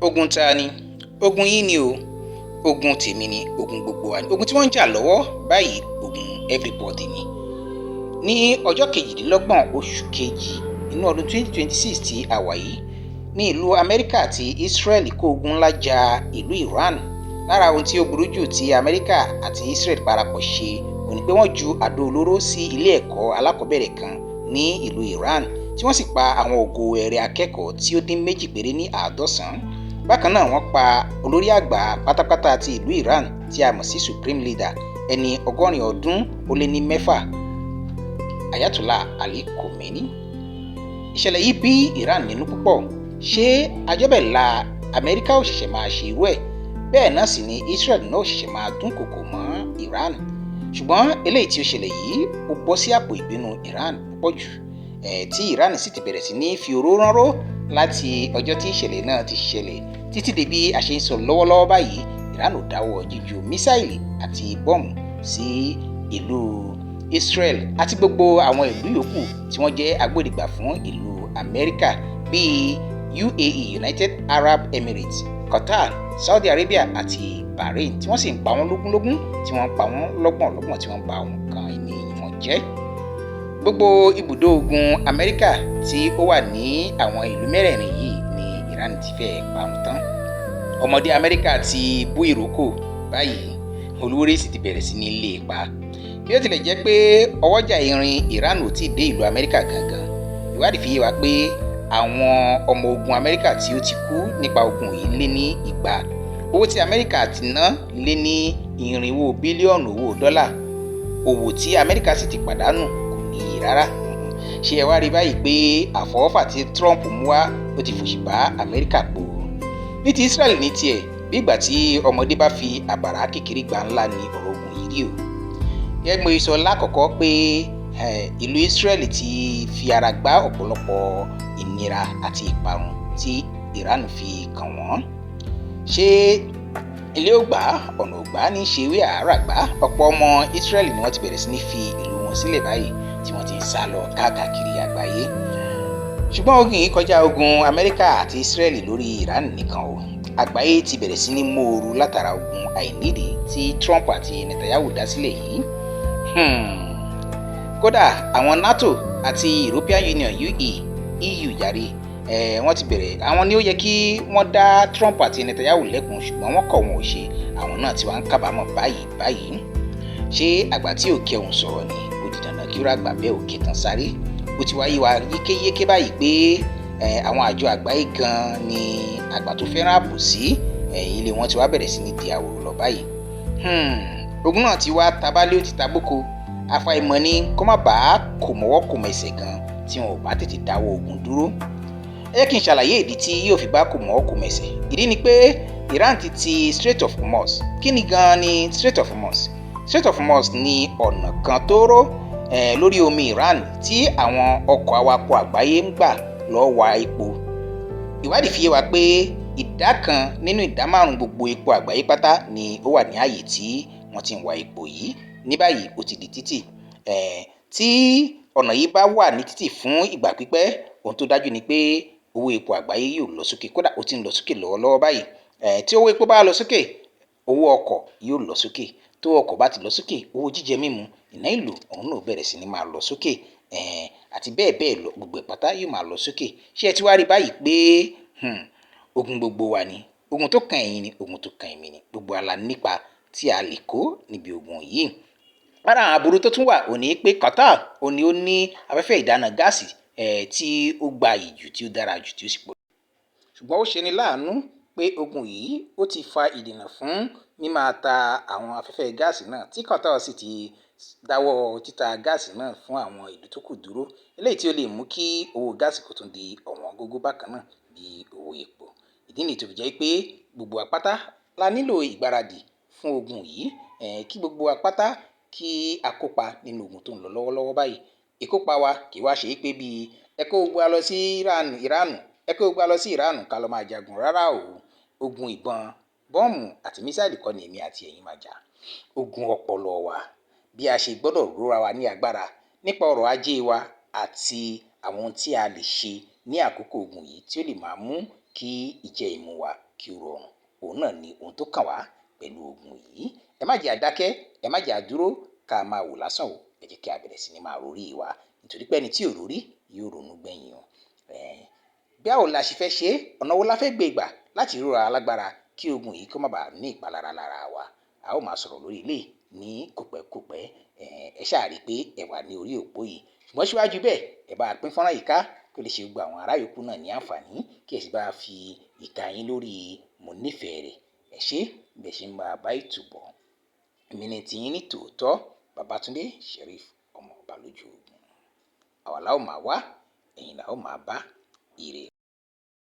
Ogun ta ni? Ogun yín ni o. Ogun tèmi ni, ogun gbogbo wa ni. Ogun tí wọ́n ń jà lọ́wọ́ báyìí, ogun everybody ni. Ní ọjọ́ 22 oṣù kejì inú ọdún 2026 tí a wà yìí, ní ìlú Amẹ́ríkà àti Israel kó ogun ńlá ja ìlú Iran. Lára ohun tí ó burú jù tí Amẹ́ríkà àti Israel parapọ̀ ṣe ó ní pé wọ́n ju àdó olóró sí ilé ẹ̀kọ́ alákọ̀ọ́bẹ̀rẹ̀ kan ní ìlú Iran, tí wọ́n sì pa àwọn ògo ẹ̀rẹ̀ akẹ́kọ̀ọ́ tí ó dín méjì péré ní 90. Bákan náà wọ́n pa olórí àgbà pátápátá ti ìlú Iran tí a mọ̀ sí supreme leader, ẹni 80 ọdún ó lé ní 6, Ayatollah Ali Khomeini. Ìṣẹ̀lẹ̀ yìí bí Iran nínú púpọ̀. Ṣé ajọ́bẹ̀là Amẹ́ríkà ò ṣẹ̀ṣẹ̀ máa ṣe irú ẹ̀? Bẹ́ẹ̀ náà sì ni Israel náà ò ṣẹ̀ṣẹ̀ máa dúnkòokò mọ́ Iran. Ṣùgbọ́n eléyìí tí ó ṣẹlẹ̀ yìí ó bọ́ sí àpò ìbínú Iran púpọ̀ jù, tí Iran sì ti bẹ̀rẹ̀ sí ní fi oró ránró láti ọjọ́ tí ìṣẹ̀lẹ̀ náà ti ṣẹlẹ̀ títí dé bí a ṣe ń sọ lọ́wọ́lọ́wọ́ báyìí. Iran ò dáwọ́ jíju mísáìlì àti bọ́ọ̀mù sí ìlú Israel àti gbogbo àwọn ìlú yòókù tí wọ́n jẹ́ agbódegbà fún ìlú Amẹ́ríkà bíi UAE, United Arab Emirates, Qatar, Saudi Arabia àti Bahrain, tí wọ́n sì ń pa wọ́n lógúnlógún, tí wọ́n ń pa wọ́n lọ́gbọ̀nlọ́gbọ̀n, tí wọ́n ń ba àwọn nǹkan ìní wọn jẹ́. Gbogbo ibùdó ogun Amẹ́ríkà tí ó wà ní àwọn ìlú mẹ́rẹ̀ẹ̀rin yìí ni Iran ti fẹ́ parun tán. Ọmọdé Amẹ́ríkà ti bú ìrókò báyìí, olúwéré sì ti bẹ̀rẹ̀ sí ní lé e pa. Bí ó tilẹ̀ jẹ́ pé ọwọ́jà irin Iran ò tí ì dé ìlú Amẹ́ríkà gangan, ìwádìí fi yé wa pé àwọn ọmọ ogun Amẹ́ríkà tí ó ti kú nípa ogun yìí lé ní 200. Owó tí Amẹ́ríkà ti ná lé ní $400 bílíọ̀nù owó dọ́là. Òwò tí Amẹ́ríkà sì ti pàdánù kò níye rárá. Ṣé ẹ wá rí báyìí pé àfọwọ́fà tí Trump mú wá ó ti fòṣì bá Amẹ́ríkà po. Ní ti Israel ní tiẹ̀, bí ìgbà tí ọmọdé bá fi àbàrà kékeré gba ńlá ni ọ̀rọ̀ ogun yìí rí o. Gẹ́gẹ́ bí mo sọ lákọ̀ọ́kọ́ pé ìlú Israel ti fi ara gbá ọ̀pọ̀lọpọ̀ ìnira àti ìparun tí Iran fi kàn wọ́n. Ṣé ilé ò gbà, ọ̀nà ò gbà ní ṣe wí àárà gbà? Ọ̀pọ̀ ọmọ Israel ni wọ́n ti bẹ̀rẹ̀ sí ní fi ìlú wọn sílẹ̀ báyìí, tí wọ́n ti ń sá lọ káàkiri àgbáyé. Ṣùgbọ́n ogun yìí kọjá ogun Amẹ́ríkà àti Israel lórí Iran nìkan o. Àgbáyé ti bẹ̀rẹ̀ sí ní móoru látara ogun àìnídìí tí Trump àti Netanyahu dá sílẹ̀ yìí. Kódà àwọn NATO àti European Union EU jàre, wọ́n ti bẹ̀rẹ̀. Àwọn ni ó yẹ kí wọ́n dá Trump àti Netanyahu lẹ́kun, ṣùgbọ́n wọ́n kọ̀ wọ́n ò ṣe. Àwọn náà ti wá ń kábàámọ̀ báyìí. Ṣé àgbà tí ò kẹhùn sọ̀rọ̀ ni ó di dandan kí ó ràgbà bẹ́ẹ̀ ò kẹtàn sáré? Ó ti wáyé wa yékéyéké báyìí pé àwọn àjọ àgbáyé gan ni àgbà tó fẹ́ràn àbòsí, ilé wọn ti wá bẹ̀rẹ̀ sí ní di àwòrán lọ báyìí. Ogun náà ti wá tabalé ó ti tabóko. Àfàìmọ̀ ni kó má bàa kò mọ́wọ́ kò mẹsẹ̀ gan tí wọn ò bá tètè dáwọ́ ogun dúró. Ẹ jẹ́ kí n ṣàlàyé ìdí tí yóò fi bá kò mọ́wọ́ kò mẹsẹ̀. Ìdí ni pé Iran ti Strait of Hormuz. Kí ni gan ni Strait of Hormuz? Strait of Hormuz ni ọ̀nà kan tóóró lórí omi Iran tí àwọn ọkọ̀ awakọ̀ àgbáyé ń gbà lọ wa epo. Ìwádìí fi yé wa pé 1 nínú 5 gbogbo epo àgbáyé pátá ni ó wà ní ààyè tí wọ́n ti ń wa epo yìí. Ní báyìí ó ti di títì. Tí ọ̀nà yìí bá wà ní títì fún ìgbà pípẹ́, ohun tó dájú ni pé owó epo àgbáyé yóò lọ sókè. Kódà ó ti ń lọ sókè lọ́wọ́lọ́wọ́ báyìí. Tí owó epo bá lọ sókè, owó ọkọ̀ yóò lọ sókè. Tó ọkọ̀ bá ti lọ sókè, owó jíjẹ mímu, iná ìlò, òun náà bẹ̀rẹ̀ sí ní máa lọ sókè. Àti bẹ́ẹ̀ bẹ́ẹ̀ lọ, gbogbo ìpátá yóò máa lọ sókè. Ṣé ẹ ti wá rí báyìí pé ogun gbogbo wa ni? Ogun tó kan ẹ̀yin ni, ogun tó kan èmi ni. Gbogbo wa la nípa tí a lè kó níbi ogun yìí. Lára àwọn aburú tó tún wà ó ní pé Qatar ó ní afẹ́fẹ́ ìdáná gáàsì tí ó gbayì jù, tí ó dára jù, tí ó sì pọ̀. Ṣùgbọ́n ó ṣeni láàánú pé ogun yìí ó ti fa ìdènà fún mímáa ta àwọn afẹ́fẹ́ gáàsì náà, tí Qatar sì ti dáwọ́ títa gáàsì náà fún àwọn ìlú tó kù dúró, eléyìí tí ó lè mú kí owó gáàsì kó tún di ọ̀wọ́n gógó bákan náà bí owó epo. Ìdí nìyí tó fi jẹ́ pé gbogbo apáta la nílò ìgbáradì fún ogun yìí, kí gbogbo apáta kí a kópa nínú ogun tó ń lọ lọ́wọ́lọ́wọ́ báyìí. Ìkópa wa kì í wá ṣe pé bíi ẹ kó gbogbo wa lọ sí Iran ká lọ máa jagun rárá o. Ogun ìbọn, bọ́ọ̀mù àti mísáìlì kọ́ ni èmi àti ẹ̀yin máa jà. Ogun ọpọlọ wa, bí a ṣe gbọ́dọ̀ rora wa ní agbára nípa ọrọ̀ ajé wa àti àwọn ohun tí a lè ṣe ní àkókò ogun yìí tí ó lè máa mú kí ìjẹ ìmu wa kí ó rọrùn. Òun náà ni ohun tó kàn wá pẹ̀lú ogun yìí. Ẹ má jẹ́ a dákẹ́, ẹ má jẹ́ a dúró ká máa wò lásán o. Ẹ jẹ́ kí a bẹ̀rẹ̀ sí ní máa rorí wa, nítorí pé ẹni tí ò rorí yóò ronú gbẹ̀yìn o. Báwo la ṣe fẹ́ ṣe é? Ọ̀nà wo la fẹ́ gbé gbà láti ró ara lágbára kí ogun yìí kó má bàa ní ìpalára lára wa? A ó máa sọ̀rọ̀ lórí eléyìí ní kòpẹ́kòpẹ́. Ẹ ṣáà rí pé ẹ wà ní orí òpó yìí. Ṣùgbọ́n síwájú bẹ́ẹ̀, ẹ bá pín fọ́nrán yìí ká kó lè ṣe gbogbo àwọn ará yòókù náà ní àǹfààní, kí ẹ sì bá fi ìka yín lórí mo nífẹ̀ẹ́ rẹ̀. Ẹ ṣé bí ẹ ṣe ń bá ètò bọ̀. Èmi ni tiyín ní tòótọ́, Babátúndé Sheriff ọmọ Ọbalójú Ogun. Àwa la ó máa wá, ẹ̀yin la ó máa bá. Ire.